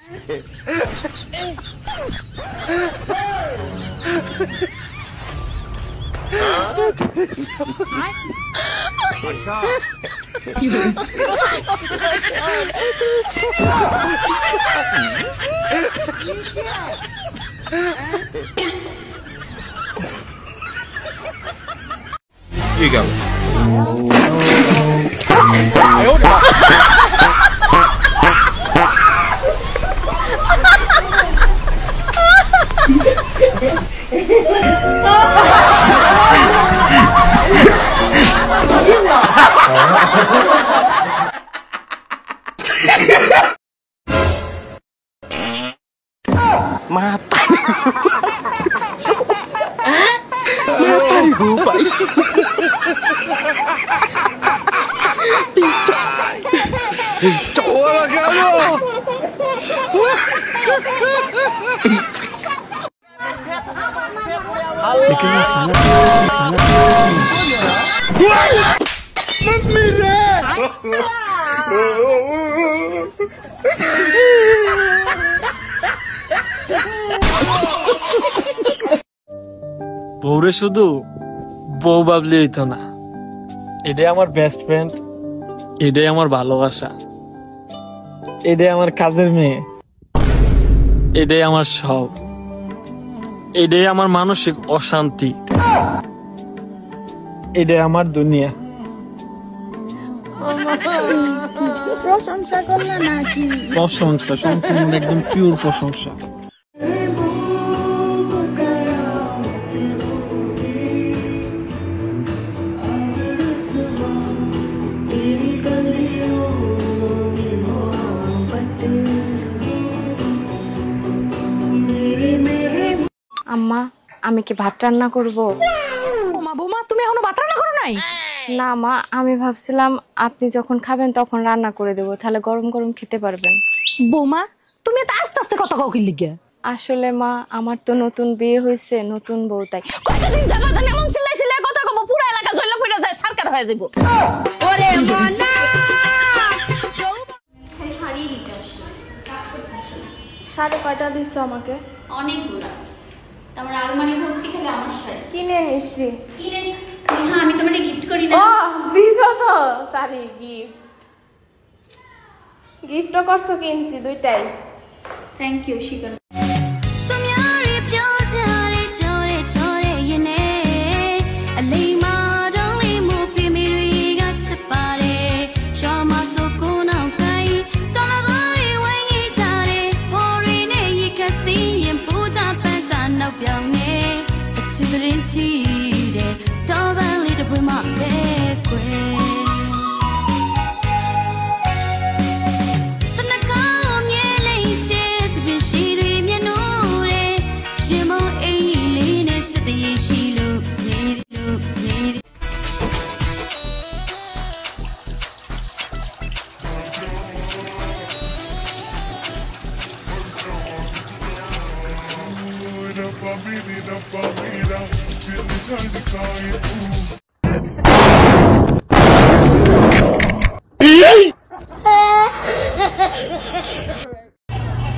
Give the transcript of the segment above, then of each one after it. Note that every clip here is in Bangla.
You go. Mata gue Pak. Coba kamu. বউরে শুধু বউ ভাবলে হইতো না, এটাই আমার বেস্ট ফ্রেন্ড, এটাই আমার ভালোবাসা, এটাই আমার কাজের মেয়ে, এটাই আমার সব, এটাই আমার মানসিক অশান্তি, এটাই আমার দুনিয়া। প্রশংসা করলে নাকি? প্রশংসা, সম্পূর্ণ একদম পিওর প্রশংসা। আম্মা, আমি কি ভাত রান্না করব? বৌমা, তুমি এখনো ভাত রান্না করো নাই? না মা, আমি ভাবছিলাম আপনি যখন খাবেন তখন রান্না করে দেবো, তাহলে গরম গরম খেতে পারবেন। বৌমা, তুমি তো আস্তে আস্তে কথা কও কি লিগে? আসলে মা, আমার তো নতুন বিয়ে হয়েছে, নতুন বউ, তাই কতদিন যাবত এমন চিল্লাইছিলে কথা কব পুরো এলাকা জ্বললে পুরো যায় সরকার হয়ে যাইবো। ওরে মনা, শাড়ি কয়টা দিচ্ছ আমাকে? অনেকগুলো। তারপরে আলমারি ভর্তি খেলে আমার শাড়ি কিনে নিচ্ছি। কিনে হ্যাঁ, আমি তোমাকে গিফট করি না? ও দিছো তো শাড়ি, গিফটও করছো, কিনছি দুইটাই। থ্যাংক ইউ শিকার।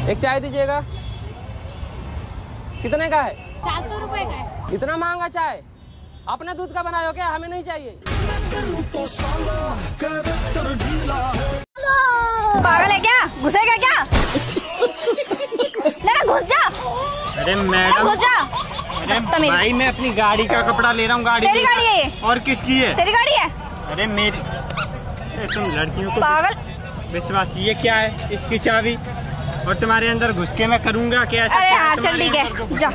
एक चाय दीजिएगा। कितने का है? 400 रुपए का है। इतना महंगा चाय? अपने दूध का बनाए हो क्या? हमें नहीं चाहिए। पागल है क्या? घुसेगा क्या? ना घुस जा। अरे मैडम, घुस जा। अरे भाई, मैं अपनी गाड़ी का कपड़ा ले रहा हूँ। गाड़ी तेरी गाड़ी है? और किसकी है? तेरी गाड़ी है। अरे मेरी। तुम लड़कियों को पागल विश्वास, ये क्या है? इसकी चाबी, और तुम्हारे अंदर घुस के मैं करूँगा क्या? अरे हाँ चल ठीक है, जा।